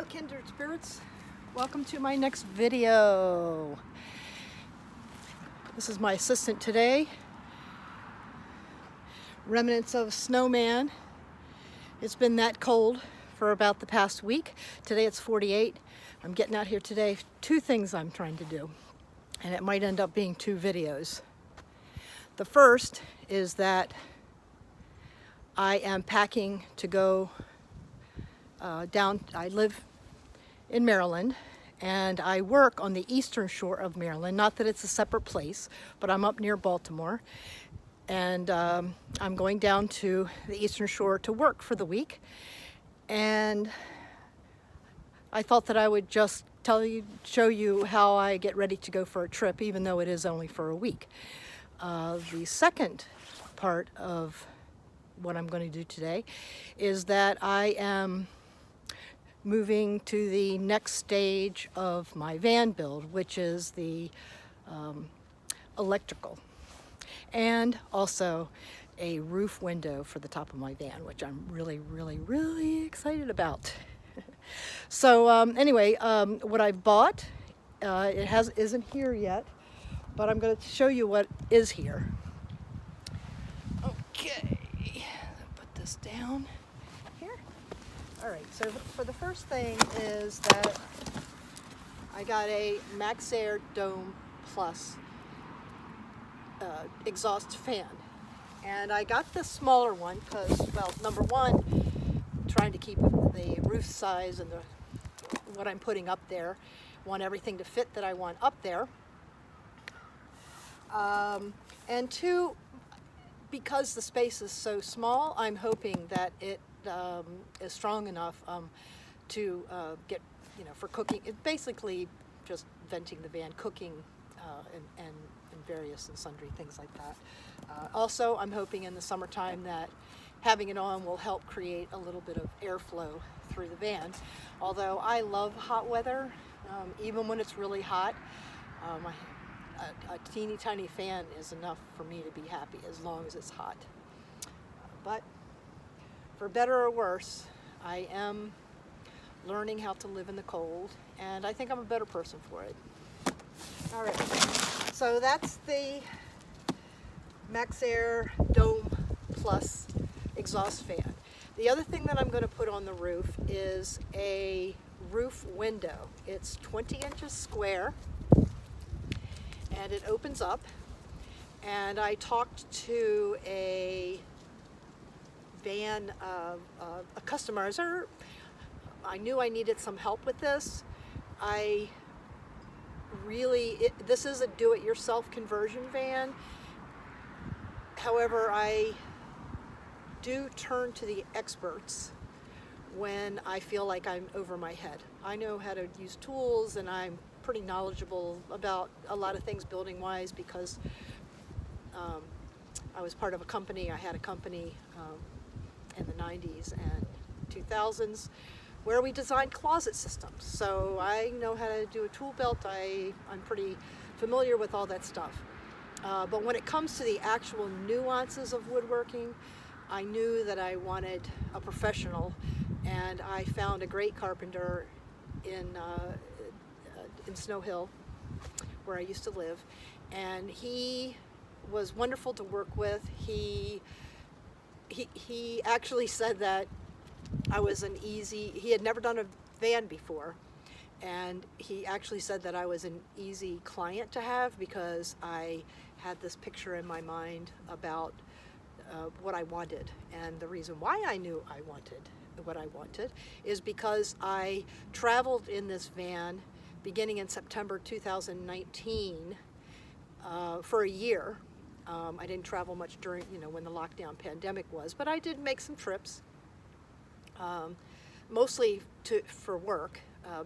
kindred spirits, welcome to my next video. This is my assistant today. Remnants of snowman. It's been that cold for about the past week. Today it's 48. I'm getting out here today. Two things I'm trying to do, and it might end up being two videos. The first is that I am packing to go down. I live in Maryland and I work on the eastern shore of Maryland. Not that it's a separate place, but I'm up near Baltimore, and I'm going down to the eastern shore to work for the week. And I thought that I would just show you how I get ready to go for a trip, even though it is only for a week. The second part of what I'm going to do today is that I am moving to the next stage of my van build, which is the electrical, and also a roof window for the top of my van, which I'm really excited about. So anyway, what I've bought, isn't here yet, but I'm going to show you what is here. Okay, put this down here. All right, so for the first thing is that I got a MaxxAir Dome Plus exhaust fan. And I got the smaller one because, well, number one, trying to keep the roof size and what I'm putting up there. Want everything to fit that I want up there. And two, because the space is so small, I'm hoping that it is strong enough to get, for cooking. It's basically just venting the van, cooking, and various and sundry things like that. Also, I'm hoping in the summertime that having it on will help create a little bit of airflow through the van. Although I love hot weather, even when it's really hot, a teeny tiny fan is enough for me to be happy as long as it's hot. But for better or worse, I am learning how to live in the cold, and I think I'm a better person for it. All right, so that's the MaxxAir Dome Plus exhaust fan. The other thing that I'm going to put on the roof is a roof window. It's 20 inches square, and it opens up. And I talked to a customizer. I knew I needed some help with this. This is a do-it-yourself conversion van. However, I do turn to the experts when I feel like I'm over my head. I know how to use tools, and I'm pretty knowledgeable about a lot of things building-wise because I was part of a company. I had a company in the 90s and 2000s where we designed closet systems. So I know how to do a tool belt. I'm pretty familiar with all that stuff. But when it comes to the actual nuances of woodworking, I knew that I wanted a professional, and I found a great carpenter in Snow Hill, where I used to live, and he was wonderful to work with. He actually said that he had never done a van before, and he actually said that I was an easy client to have because I had this picture in my mind about what I wanted. And the reason why I knew I wanted what I wanted is because I traveled in this van beginning in September 2019 for a year. I didn't travel much during, when the lockdown pandemic was, but I did make some trips, mostly for work,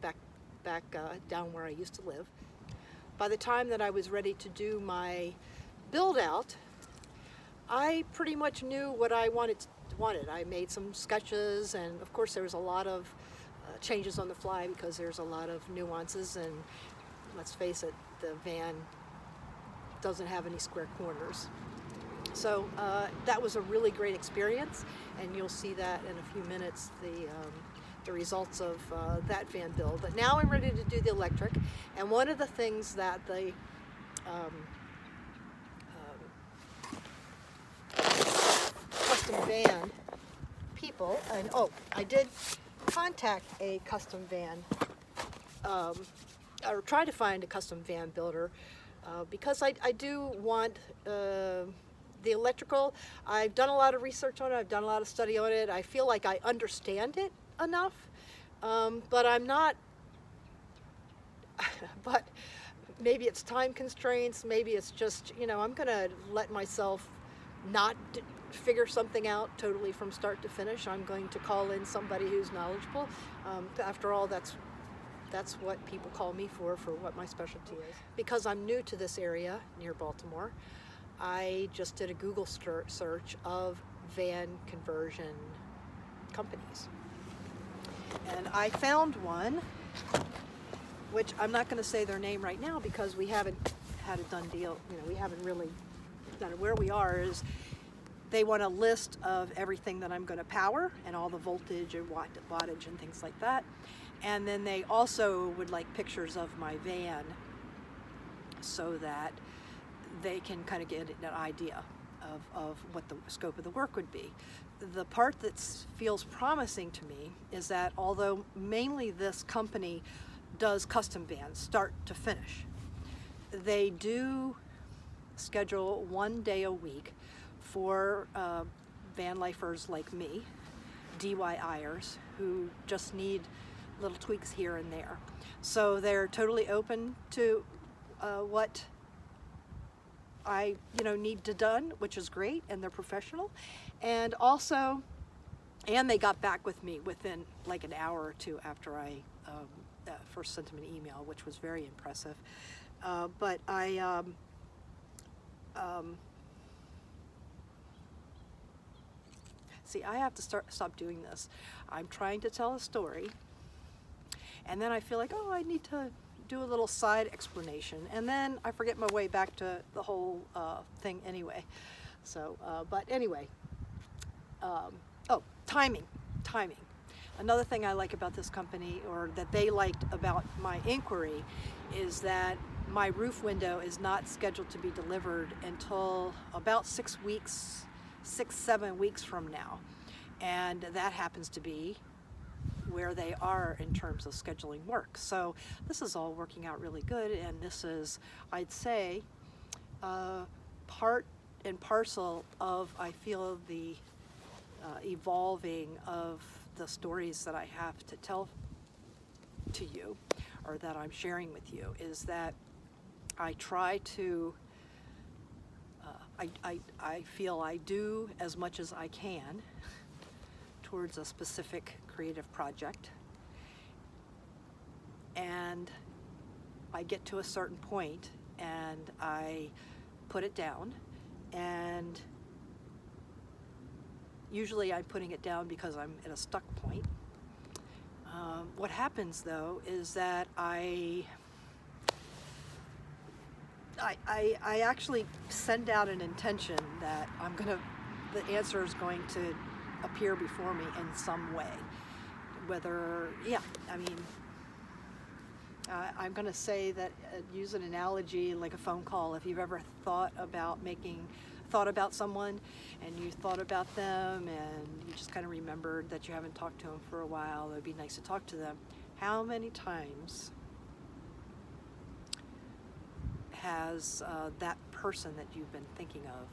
back down where I used to live. By the time that I was ready to do my build out, I pretty much knew what I wanted. I made some sketches, and of course there was a lot of changes on the fly because there's a lot of nuances, and let's face it, the van doesn't have any square corners. So that was a really great experience, and you'll see that in a few minutes, the results of that van build. But now I'm ready to do the electric, and one of the things that the custom van people, and I did contact a custom van, or try to find a custom van builder, because I do want the electrical. I've done a lot of research on it, I've done a lot of study on it, I feel like I understand it enough, but I'm not, but maybe it's time constraints, maybe it's just, I'm gonna let myself not figure something out totally from start to finish. I'm going to call in somebody who's knowledgeable. After all, that's what people call me for what my specialty is. Because I'm new to this area near Baltimore, I just did a Google search of van conversion companies. And I found one, which I'm not going to say their name right now because we haven't had a done deal. We haven't really done it. Where we are is they want a list of everything that I'm going to power and all the voltage and wattage and things like that. And then they also would like pictures of my van so that they can kind of get an idea of what the scope of the work would be. The part that feels promising to me is that although mainly this company does custom vans start to finish, they do schedule 1 day a week for van lifers like me, DIYers, who just need little tweaks here and there. So they're totally open to what I need to done, which is great, and they're professional. And also, they got back with me within like an hour or two after I first sent them an email, which was very impressive. But I see, I have to stop doing this. I'm trying to tell a story, and then I feel like, I need to do a little side explanation, and then I forget my way back to the whole thing anyway. So, but anyway, timing. Another thing I like about this company, or that they liked about my inquiry, is that my roof window is not scheduled to be delivered until about 7 weeks from now. And that happens to be where they are in terms of scheduling work. So this is all working out really good, and this is, I'd say, part and parcel of, I feel, the evolving of the stories that I have to tell to you, or that I'm sharing with you, is that I try to, I feel I do as much as I can towards a specific creative project, and I get to a certain point and I put it down, and usually I'm putting it down because I'm at a stuck point. What happens though is that I actually send out an intention that the answer is going to appear before me in some way. Whether, I'm going to say that, use an analogy like a phone call. If you've ever thought about someone, and you thought about them, and you just kind of remembered that you haven't talked to them for a while, it would be nice to talk to them. How many times has that person that you've been thinking of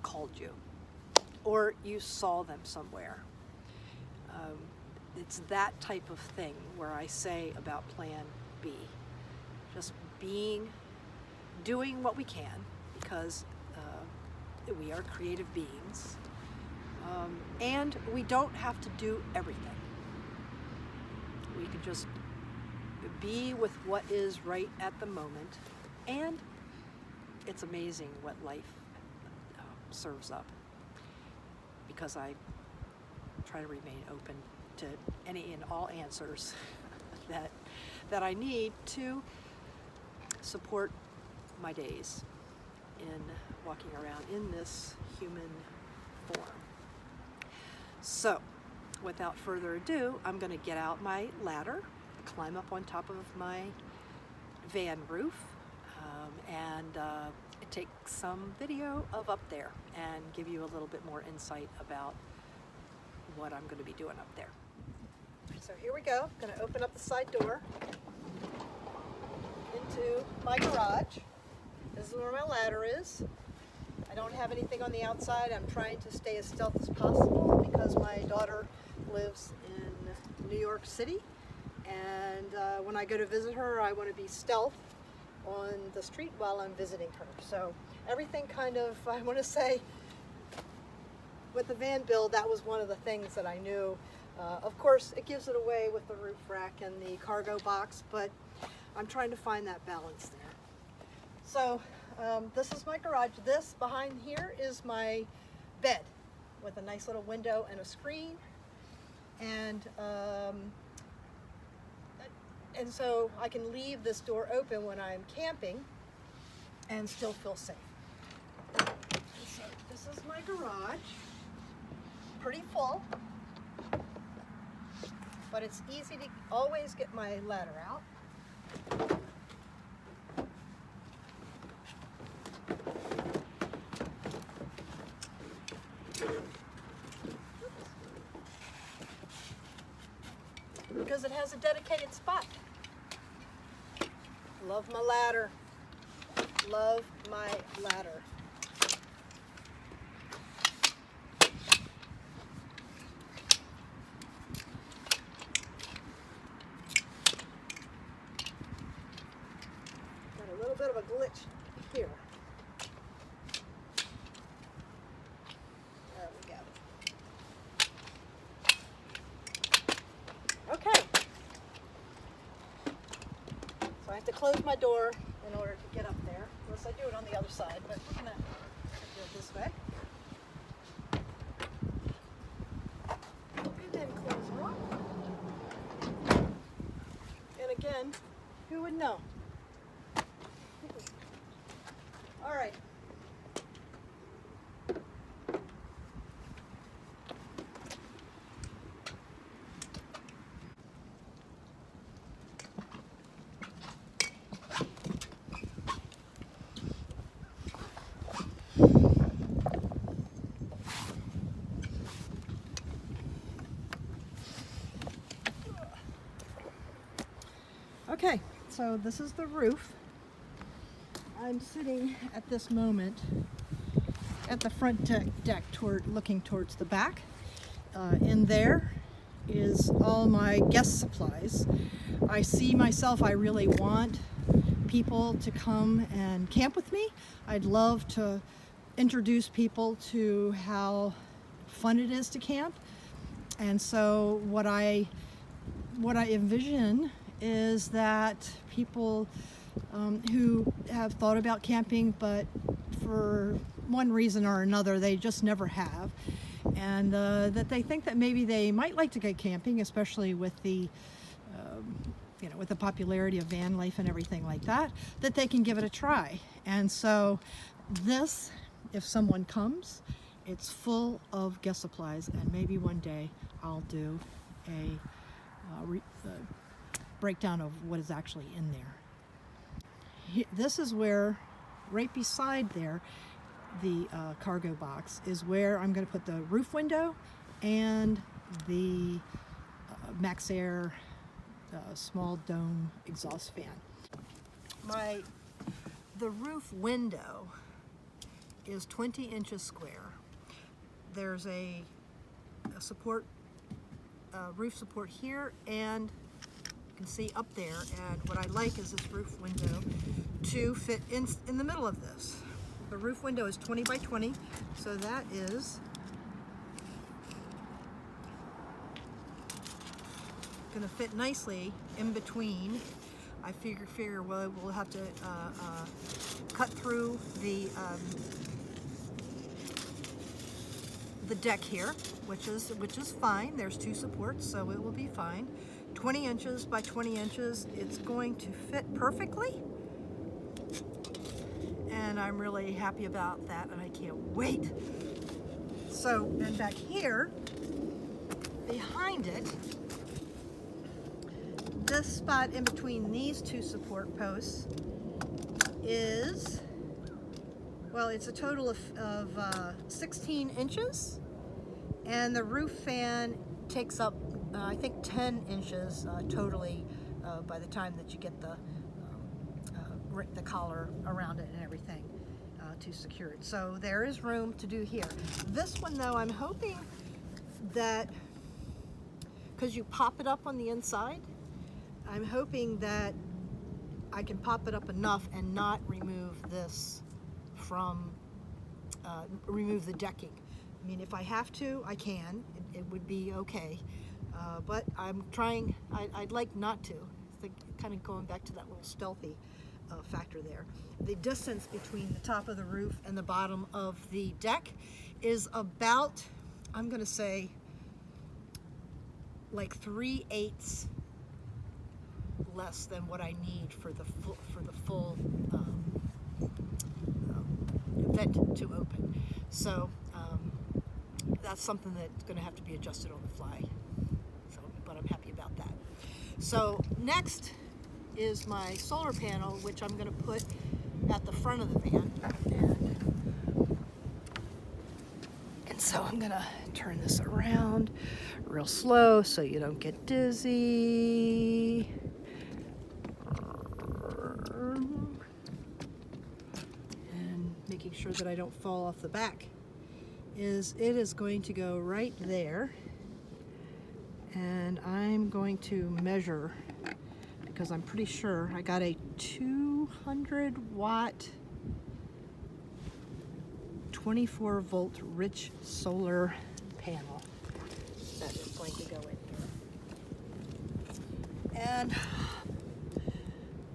called you, or you saw them somewhere? It's that type of thing where I say about Plan B, just doing what we can, because we are creative beings, and we don't have to do everything. We can just be with what is right at the moment, and it's amazing what life serves up, because I try to remain open to any and all answers that I need to support my days in walking around in this human form. So without further ado, I'm going to get out my ladder, climb up on top of my van roof, and take some video of up there and give you a little bit more insight about what I'm going to be doing up there. So here we go. I'm going to open up the side door into my garage. This is where my ladder is. I don't have anything on the outside. I'm trying to stay as stealth as possible because my daughter lives in New York City, and when I go to visit her, I want to be stealth on the street while I'm visiting her. So everything kind of, I want to say, with the van build, that was one of the things that I knew. Of course, it gives it away with the roof rack and the cargo box, but I'm trying to find that balance there. So this is my garage. This behind here is my bed with a nice little window and a screen. And so I can leave this door open when I'm camping and still feel safe. So this is my garage. Pretty full, but it's easy to always get my ladder out. Because it has a dedicated spot. Love my ladder. Love my ladder. Got a little bit of a glitch here. There we go. Okay. So I have to close my door in order to get up there. Unless I do it on the other side, but we're gonna do it this way. And then close her up. And again, who would know? All right. Okay, so this is the roof. I'm sitting at this moment at the front deck looking towards the back. In there is all my guest supplies. I see myself, I really want people to come and camp with me. I'd love to introduce people to how fun it is to camp. And so what I envision is that people who have thought about camping, but for one reason or another, they just never have, and that they think that maybe they might like to go camping, especially with the, with the popularity of van life and everything like that, that they can give it a try. And so this, if someone comes, it's full of guest supplies, and maybe one day I'll do a breakdown of what is actually in there. This is where, right beside there, the cargo box is where I'm going to put the roof window and the Max Air small dome exhaust fan. The roof window is 20 inches square. There's a support, roof support here, and you can see up there, and what I like is this roof window to fit in the middle of this. The roof window is 20 by 20, so that is going to fit nicely in between. I figure we'll have to cut through the deck here, which is fine. There's two supports, so it will be fine. 20 inches by 20 inches. It's going to fit perfectly, and I'm really happy about that, and I can't wait. So, and back here behind it, this spot in between these two support posts is, well, it's a total of 16 inches, and the roof fan takes up I think 10 inches totally by the time that you get the collar around it and everything to secure it. So there is room to do here. This one though, I'm hoping that, because you pop it up on the inside, I'm hoping that I can pop it up enough and not remove this from, remove the decking. I mean, if I have to, I can. It would be okay. But I'm trying, I'd like not to. It's like kind of going back to that little stealthy factor there. The distance between the top of the roof and the bottom of the deck is about, I'm going to say, like 3/8 less than what I need for the full vent to open. So that's something that's going to have to be adjusted on the fly. So, but I'm happy about that. So next is my solar panel, which I'm going to put at the front of the van. And so I'm going to turn this around real slow so you don't get dizzy. And making sure that I don't fall off the back. It is going to go right there, and I'm going to measure, because I'm pretty sure I got a 200 watt 24 volt rich solar panel that is going to go in here. And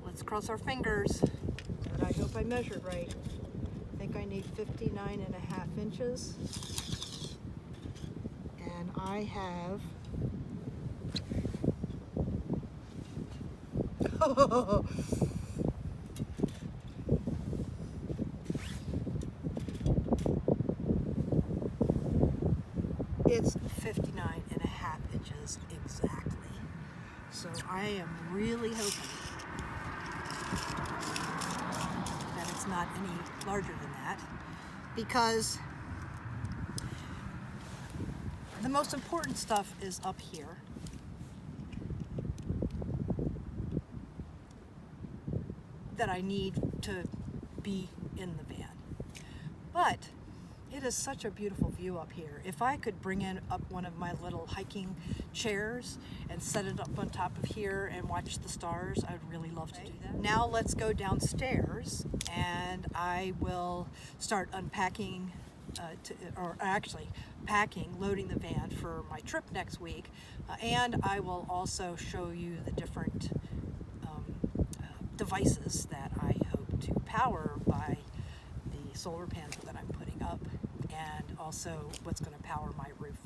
let's cross our fingers that I hope I measured right. I think I need 59.5 inches, and I have it's 59.5 inches exactly. So I am really hoping that it's not any larger than that, because the most important stuff is up here. That I need to be in the van. But it is such a beautiful view up here. If I could bring in up one of my little hiking chairs and set it up on top of here and watch the stars, I'd really love to do that. Now let's go downstairs, and I will start unpacking, loading the van for my trip next week, and I will also show you the different devices that I hope to power by the solar panel that I'm putting up, and also what's going to power my roof